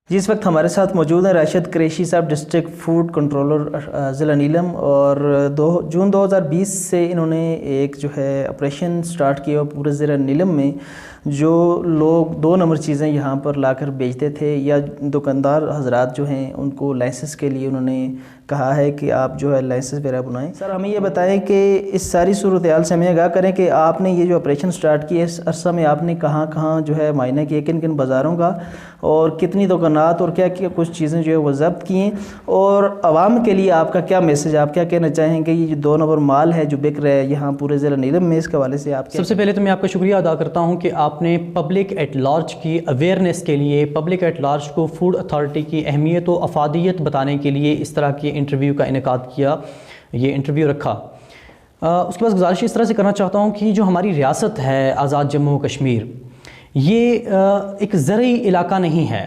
جی اس وقت ہمارے ساتھ موجود ہیں راشد قریشی صاحب، ڈسٹرکٹ فوڈ کنٹرولر ضلع نیلم، اور جون 2020 سے انہوں نے ایک جو ہے آپریشن سٹارٹ کیا پورے ضلع نیلم میں. جو لوگ 2 نمبر چیزیں یہاں پر لا کر بیچتے تھے یا دکاندار حضرات جو ہیں ان کو لائسنس کے لیے انہوں نے کہا ہے کہ آپ جو ہے لائسنس وغیرہ بنائیں. سر ہمیں یہ بتائیں کہ اس ساری صورتحال سے ہمیں آگاہ کریں کہ آپ نے یہ جو آپریشن سٹارٹ کیا اس عرصہ میں آپ نے کہاں کہاں جو ہے معائنہ کیا، کن کن بازاروں کا، اور کتنی دکانات اور کیا کیا کچھ چیزیں جو ہے وہ ضبط کی ہیں، اور عوام کے لیے آپ کا کیا میسج، آپ کیا کہنا چاہیں گے یہ جو 2 نمبر مال ہے جو بک رہا ہے یہاں پورے ضلع نیلم میں، اس کے حوالے سے آپ سب سے پہلے تو میں آپ کا شکریہ ادا کرتا ہوں کہ آپ نے پبلک ایٹ لارج کی اویئرنیس کے لیے، پبلک ایٹ لارج کو فوڈ اتھارٹی کی اہمیت و افادیت بتانے کے لیے اس طرح کے انٹرویو کا انعقاد کیا، یہ انٹرویو رکھا. اس کے بعد گزارش اس طرح سے کرنا چاہتا ہوں کہ جو ہماری ریاست ہے آزاد جموں و کشمیر، یہ ایک زرعی علاقہ نہیں ہے.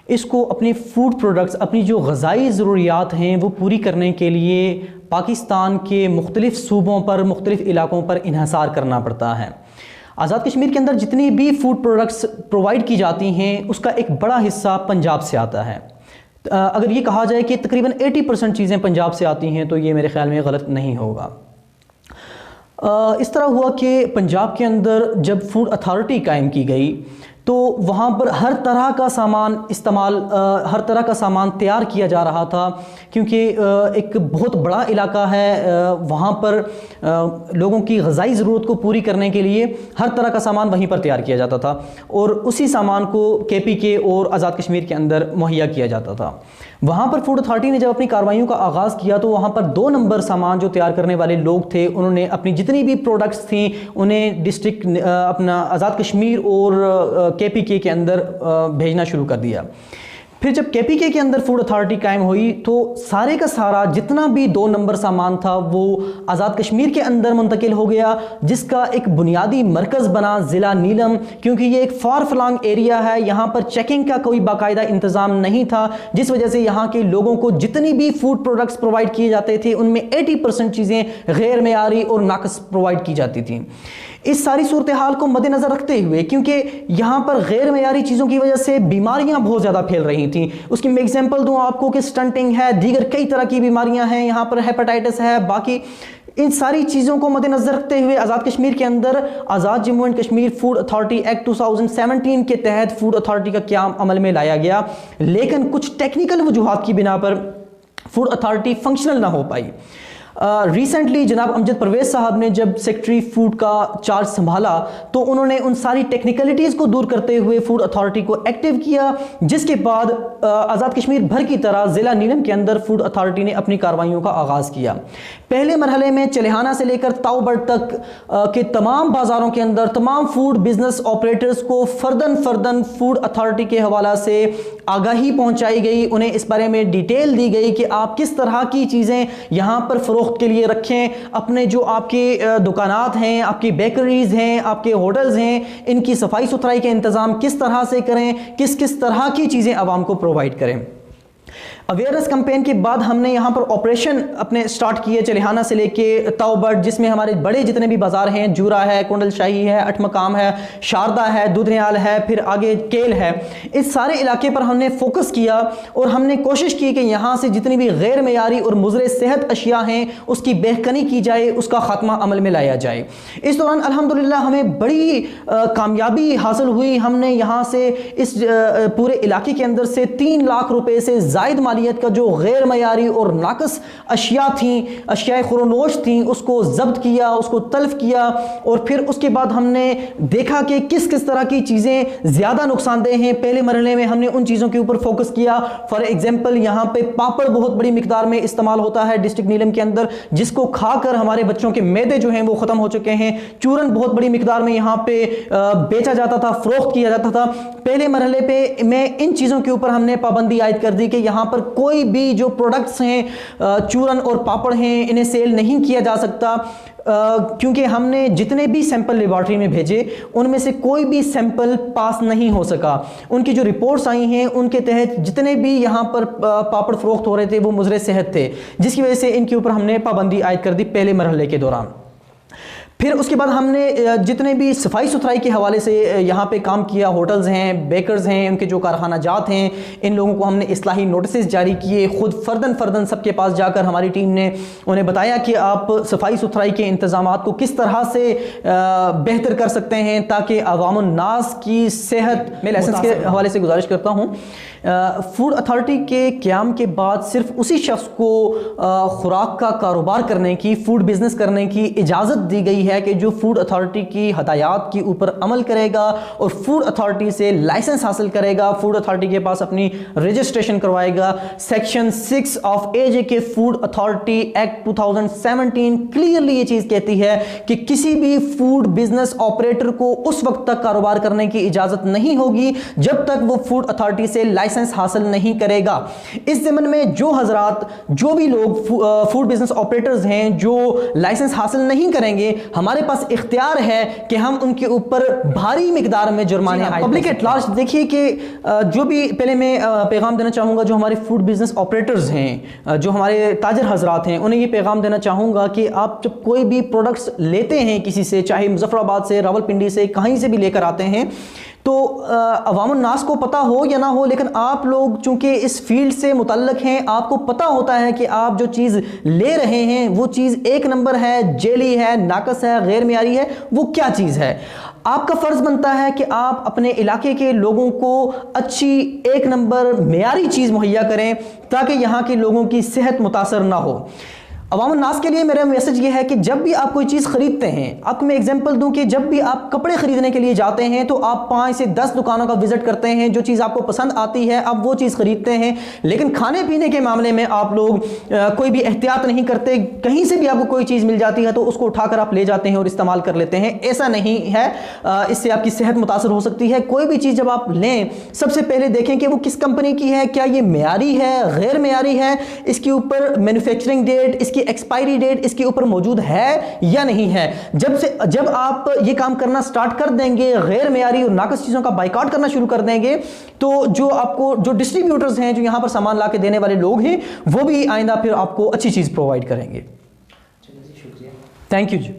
اس کو اپنی فوڈ پروڈکٹس، اپنی جو غذائی ضروریات ہیں وہ پوری کرنے کے لیے پاکستان کے مختلف صوبوں پر، مختلف علاقوں پر انحصار کرنا پڑتا ہے. آزاد کشمیر کے اندر جتنی بھی فوڈ پروڈکٹس پرووائڈ کی جاتی ہیں اس کا ایک بڑا حصہ پنجاب سے آتا ہے. اگر یہ کہا جائے کہ تقریباً 80% چیزیں پنجاب سے آتی ہیں تو یہ میرے خیال میں غلط نہیں ہوگا. اس طرح ہوا کہ پنجاب کے اندر جب فوڈ اتھارٹی قائم کی گئی تو وہاں پر ہر طرح کا سامان ہر طرح کا سامان تیار کیا جا رہا تھا، کیونکہ ایک بہت بڑا علاقہ ہے. وہاں پر لوگوں کی غذائی ضرورت کو پوری کرنے کے لیے ہر طرح کا سامان وہیں پر تیار کیا جاتا تھا، اور اسی سامان کو KPK اور آزاد کشمیر کے اندر مہیا کیا جاتا تھا. وہاں پر فوڈ اتھارٹی نے جب اپنی کارروائیوں کا آغاز کیا تو وہاں پر 2 نمبر سامان جو تیار کرنے والے لوگ تھے انہوں نے اپنی جتنی بھی پروڈکٹس تھیں انہیں ڈسٹرکٹ اپنا آزاد کشمیر اور KPK کے اندر بھیجنا شروع کر دیا. پھر جب KPK کے اندر فوڈ اتھارٹی قائم ہوئی تو سارے کا سارا جتنا بھی 2 نمبر سامان تھا وہ آزاد کشمیر کے اندر منتقل ہو گیا، جس کا ایک بنیادی مرکز بنا ضلع نیلم. کیونکہ یہ ایک فار فلانگ ایریا ہے، یہاں پر چیکنگ کا کوئی باقاعدہ انتظام نہیں تھا، جس وجہ سے یہاں کے لوگوں کو جتنی بھی فوڈ پروڈکٹس پرووائڈ کیے جاتے تھے ان میں 80% چیزیں غیر معیاری اور ناقص پرووائڈ کی جاتی تھیں. اس ساری صورتحال کو مد نظر رکھتے ہوئے، کیونکہ یہاں پر غیر معیاری چیزوں کی وجہ سے بیماریاں بہت زیادہ پھیل رہی تھیں. اس کی میں ایگزامپل دوں آپ کو کہ سٹنٹنگ ہے، دیگر کئی طرح کی بیماریاں ہیں، یہاں پر ہیپاٹائٹس ہے، باقی ان ساری چیزوں کو مد نظر رکھتے ہوئے آزاد کشمیر کے اندر Azad Jammu and Kashmir food authority act 2017 کے تحت فوڈ اتھارٹی کا قیام عمل میں لایا گیا. لیکن کچھ ٹیکنیکل وجوہات کی بنا پر فوڈ اتھارٹی فنکشنل نہ ہو پائی. ریسنٹلی جناب امجد پرویز صاحب نے جب سیکٹری فوڈ کا چارج سنبھالا تو انہوں نے ان ساری ٹیکنیکلٹیز کو دور کرتے ہوئے فوڈ اتھارٹی کو ایکٹیو کیا، جس کے بعد آزاد کشمیر بھر کی طرح ضلع نیلم کے اندر فوڈ اتھارٹی نے اپنی کارروائیوں کا آغاز کیا. پہلے مرحلے میں چلیحانہ سے لے کر تاؤبڑ تک کے تمام بازاروں کے اندر تمام فوڈ بزنس آپریٹرز کو فردن فوڈ اتھارٹی کے حوالہ سے آگاہی پہنچائی گئی، انہیں اس بارے میں ڈیٹیل دی گئی کہ آپ کس طرح کی چیزیں یہاں پر فروخت کے لیے رکھیں. اپنے جو آپ کے دکانات ہیں، آپ کی بیکریز ہیں، آپ کے ہوٹلز ہیں، ان کی صفائی ستھرائی کے انتظام کس طرح سے کریں، کس طرح کی چیزیں عوام کو پرووائڈ کریں. اویئرنس کمپین کے بعد ہم نے یہاں پر آپریشن اپنے سٹارٹ کیے چلیحانہ سے لے کے تاؤبڑ، جس میں ہمارے بڑے جتنے بھی بازار ہیں، جورا ہے، کنڈل شاہی ہے، 8 مقام ہے، شاردا ہے، دودھنیال ہے، پھر آگے کیل ہے. اس سارے علاقے پر ہم نے فوکس کیا اور ہم نے کوشش کی کہ یہاں سے جتنی بھی غیر معیاری اور مضر صحت اشیاء ہیں اس کی بہکنی کی جائے، اس کا خاتمہ عمل میں لایا جائے. اس دوران الحمدللہ ہمیں بڑی کامیابی حاصل ہوئی. ہم نے یہاں سے اس پورے علاقے کے اندر سے 3 لاکھ روپے سے زائد مالیت کا جو غیر معیاری اور ناقص اشیاء تھیں، اشیاء خورنوش تھیں، اس کو ضبط کیا، اس کو تلف کیا. اور پھر اس کے بعد ہم نے دیکھا کہ کس طرح کی چیزیں زیادہ نقصان دہ ہیں. پہلے مرحلے میں ہم نے ان چیزوں کے اوپر فوکس کیا. فار ایگزامپل یہاں پہ پاپڑ بہت بڑی مقدار میں استعمال ہوتا ہے ڈسٹرکٹ نیلم کے اندر، جس کو کھا کر ہمارے بچوں کے معدے جو ہیں وہ ختم ہو چکے ہیں. چورن بہت بڑی مقدار میں یہاں پہ بیچا جاتا تھا، فروخت کیا جاتا تھا. پہلے مرحلے پہ میں ان چیزوں کے اوپر ہم نے پابندی عائد کر دی کہ یہاں پر کوئی بھی جو پروڈکٹس ہیں، چورن اور پاپڑ ہیں، انہیں سیل نہیں کیا جا سکتا. کیونکہ ہم نے جتنے بھی سیمپل لیبارٹری میں بھیجے ان میں سے کوئی بھی سیمپل پاس نہیں ہو سکا. ان کی جو رپورٹس آئی ہیں ان کے تحت جتنے بھی یہاں پر پاپڑ فروخت ہو رہے تھے وہ مضر صحت تھے، جس کی وجہ سے ان کے اوپر ہم نے پابندی عائد کر دی پہلے مرحلے کے دوران. پھر اس کے بعد ہم نے جتنے بھی صفائی ستھرائی کے حوالے سے یہاں پہ کام کیا، ہوٹلز ہیں، بیکرز ہیں، ان کے جو کارخانہ جات ہیں، ان لوگوں کو ہم نے اصلاحی نوٹسز جاری کیے، خود فردن سب کے پاس جا کر ہماری ٹیم نے انہیں بتایا کہ آپ صفائی ستھرائی کے انتظامات کو کس طرح سے بہتر کر سکتے ہیں تاکہ عوام الناس کی صحت۔ میں لائسنس کے حوالے سے گزارش کرتا ہوں، فوڈ اتھارٹی کے قیام کے بعد صرف اسی شخص کو خوراک کا کاروبار کرنے کی، فوڈ بزنس کرنے کی اجازت دی گئی ہے کہ جو فوڈ اتھارٹی کی ہدایات کے اوپر عمل کرے گا اور فوڈ اتھارٹی سے لائسنس حاصل کرے گا، فوڈ اتھارٹی کے پاس اپنی رجسٹریشن کروائے گا۔ Section 6 of AJ food authority act 2017 clearly یہ چیز کہتی ہے کہ کسی بھی فوڈ بزنس آپریٹر کو اس وقت تک کاروبار کرنے کی اجازت نہیں ہوگی جب تک وہ فوڈ اتھارٹی سے لائسنس حاصل نہیں کرے گا۔ اس ضمن میں جو حضرات، جو بھی لوگ فوڈ بزنس آپریٹرز ہیں جو لائسنس حاصل نہیں کریں گے، ہمارے پاس اختیار ہے کہ ہم ان کے اوپر بھاری مقدار میں جرمانے پبلک ایٹ لارج۔ دیکھیے کہ جو بھی پہلے میں پیغام دینا چاہوں گا جو ہمارے فوڈ بزنس آپریٹرز ہیں، جو ہمارے تاجر حضرات ہیں، انہیں یہ پیغام دینا چاہوں گا کہ آپ جب کوئی بھی پروڈکٹس لیتے ہیں کسی سے، چاہے مظفر آباد سے، راولپنڈی سے، کہیں سے بھی لے کر آتے ہیں، تو عوام الناس کو پتہ ہو یا نہ ہو، لیکن آپ لوگ چونکہ اس فیلڈ سے متعلق ہیں، آپ کو پتہ ہوتا ہے کہ آپ جو چیز لے رہے ہیں وہ چیز ایک نمبر ہے، جیلی ہے، ناقص ہے، غیر معیاری ہے، وہ کیا چیز ہے۔ آپ کا فرض بنتا ہے کہ آپ اپنے علاقے کے لوگوں کو اچھی ایک نمبر معیاری چیز مہیا کریں تاکہ یہاں کے لوگوں کی صحت متاثر نہ ہو۔ عوام الناس کے لیے میرا میسج یہ ہے کہ جب بھی آپ کوئی چیز خریدتے ہیں، آپ کو میں ایگزامپل دوں کہ جب بھی آپ کپڑے خریدنے کے لیے جاتے ہیں تو آپ 5 سے 10 دکانوں کا وزٹ کرتے ہیں، جو چیز آپ کو پسند آتی ہے آپ وہ چیز خریدتے ہیں، لیکن کھانے پینے کے معاملے میں آپ لوگ کوئی بھی احتیاط نہیں کرتے، کہیں سے بھی آپ کو کوئی چیز مل جاتی ہے تو اس کو اٹھا کر آپ لے جاتے ہیں اور استعمال کر لیتے ہیں۔ ایسا نہیں ہے، اس سے آپ کی صحت متاثر ہو سکتی ہے۔ کوئی بھی چیز جب آپ لیں، سب سے پہلے دیکھیں کہ وہ کس کمپنی کی ہے، کیا یہ معیاری ہے، غیر معیاری ہے، اس کے اوپر مینوفیکچرنگ ڈیٹ، اس کی ایکسپائری ڈیٹ اس کے اوپر موجود ہے یا نہیں ہے۔ جب آپ یہ کام کرنا سٹارٹ کر دیں گے، غیر معیاری اور ناقص چیزوں کا بائیکاٹ کرنا شروع کر دیں گے، تو جو ڈسٹریبیوٹرز ہیں، جو یہاں پر سامان لا کے دینے والے لوگ ہیں، وہ بھی آئندہ پھر آپ کو اچھی چیز پرووائڈ کریں گے۔ Thank you G.